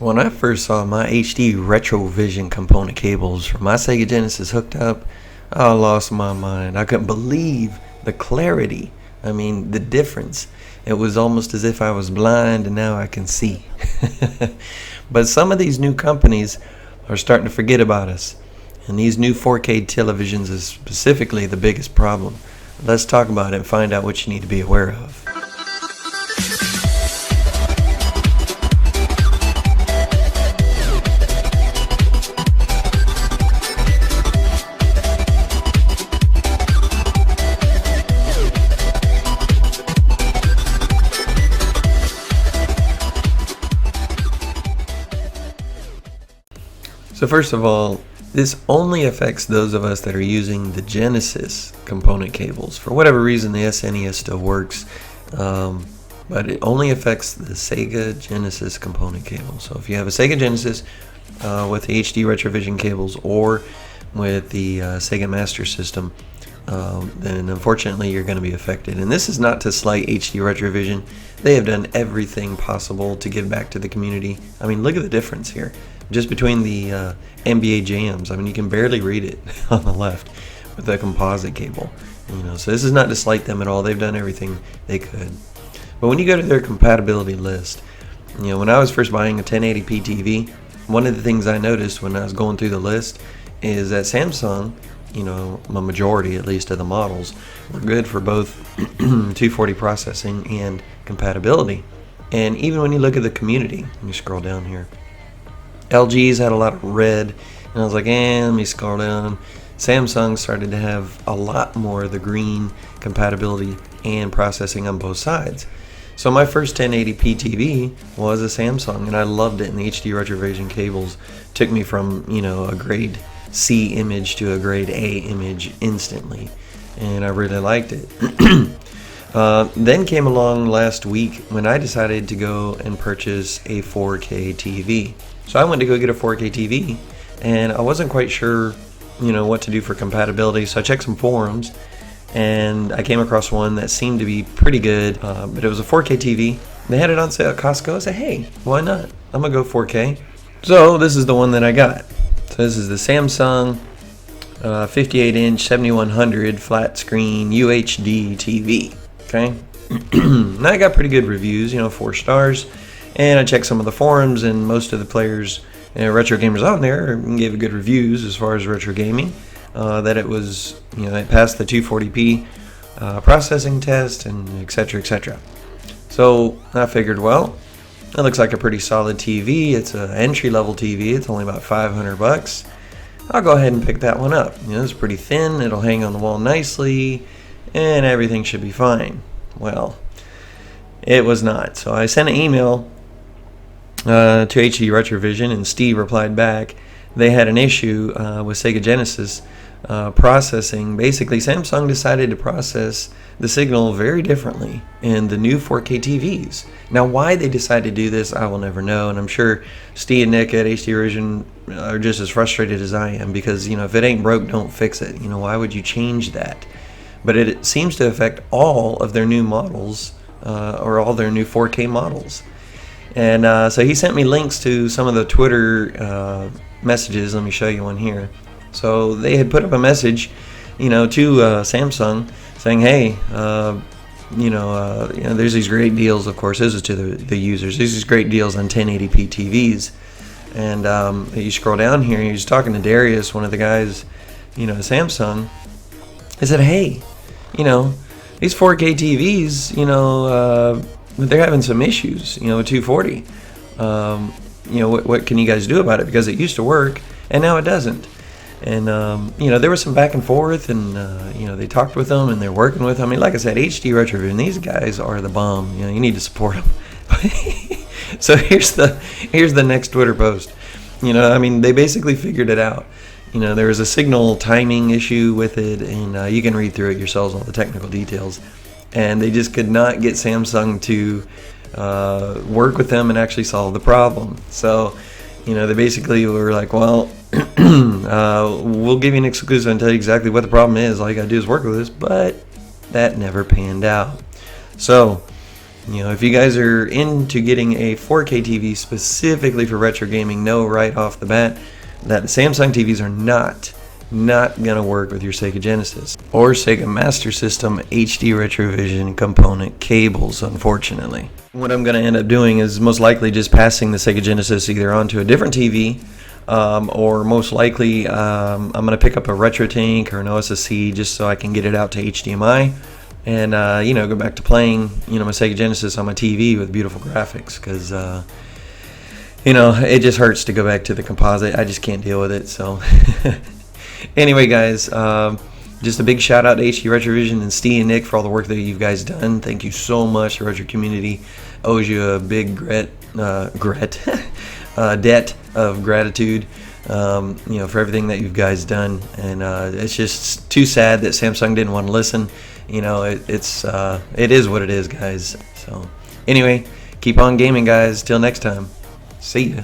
When I first saw my HD Retrovision component cables from my Sega Genesis hooked up, I lost my mind. I couldn't believe the clarity. I mean, the difference. It was almost as if I was blind and now I can see. But some of these new companies are starting to forget about us. And these new 4K televisions is specifically the biggest problem. Let's talk about it and find out what you need to be aware of. So first of all, this only affects those of us that are using the Genesis component cables. For whatever reason, the SNES still works, but it only affects the Sega Genesis component cable. So if you have a Sega Genesis with the HD Retrovision cables or with the Sega Master System, then unfortunately you're going to be affected. And this is not to slight HD Retrovision. They have done everything possible to give back to the community. I mean, look at the difference here. Just between the NBA jams, I mean, you can barely read it on the left with the composite cable. So this is not to slight them at all. They've done everything they could. But when you go to their compatibility list, when I was first buying a 1080p TV, one of the things I noticed when I was going through the list is that Samsung, a majority at least of the models, were good for both 240 processing and compatibility. And even when you look at the community, let me scroll down here. LG's had a lot of red, and I was like, let me scroll down. Samsung started to have a lot more of the green compatibility and processing on both sides. So my first 1080p TV was a Samsung, and I loved it. And the HD Retrovision cables took me from, a grade C image to a grade A image instantly, and I really liked it. Then came along last week when I decided to go and purchase a 4K TV. So I went to go get a 4K TV, and I wasn't quite sure, what to do for compatibility. So I checked some forums, and I came across one that seemed to be pretty good, but it was a 4K TV. They had it on sale at Costco. I said, hey, why not? I'm going to go 4K. So this is the one that I got. So this is the Samsung 58-inch 7100 flat screen UHD TV. Okay, and I got pretty good reviews, 4 stars. And I checked some of the forums, and most of the players, retro gamers on there, gave good reviews as far as retro gaming. That it was, it passed the 240p processing test, and etc., etc. So I figured, well, that looks like a pretty solid TV. It's an entry-level TV. It's only about $500. I'll go ahead and pick that one up. It's pretty thin. It'll hang on the wall nicely, and everything should be fine. Well, it was not. So I sent an email to HD Retrovision, and Steve replied back. They had an issue with Sega Genesis processing. Basically, Samsung decided to process the signal very differently in the new 4K TVs. Now, why they decided to do this, I will never know, and I'm sure Steve and Nick at HD Retrovision are just as frustrated as I am, because if it ain't broke, don't fix it. Why would you change that? But it seems to affect all of their new models, or all their new 4K models. And so he sent me links to some of the Twitter messages. Let me show you one here. So they had put up a message, to Samsung saying, hey, there's these great deals. Of course, this is to the users. There's these great deals on 1080p TVs. And you scroll down here, and he was talking to Darius, one of the guys, at Samsung. I said, hey, these 4K TVs, they're having some issues, with 240. What can you guys do about it? Because it used to work, and now it doesn't. And, there was some back and forth, and, they talked with them, and they're working with them. I mean, like I said, HD Retrovision, these guys are the bomb. You need to support them. So here's the next Twitter post. They basically figured it out. There was a signal timing issue with it, and you can read through it yourselves, all the technical details. And they just could not get Samsung to work with them and actually solve the problem. So, they basically were like, well, we'll give you an exclusive and tell you exactly what the problem is. All you got to do is work with us. But that never panned out. So, You know, if you guys are into getting a 4K TV specifically for retro gaming, know right off the bat that Samsung TVs are not gonna work with your Sega Genesis or Sega Master System HD Retrovision component cables, unfortunately. What I'm gonna end up doing is most likely just passing the Sega Genesis either onto a different TV, or most likely I'm gonna pick up a RetroTink or an OSSC just so I can get it out to HDMI and you know, go back to playing, you know, my Sega Genesis on my TV with beautiful graphics, because you know, it just hurts to go back to the composite. I just can't deal with it. So anyway, guys, just a big shout out to HD Retrovision and Steve and Nick for all the work that you guys done. Thank you so much. The retro community owes you a big debt of gratitude, you know, for everything that you guys done. And it's just too sad that Samsung didn't want to listen. You know, it is what it is, guys. So anyway, keep on gaming, guys. Till next time. See ya.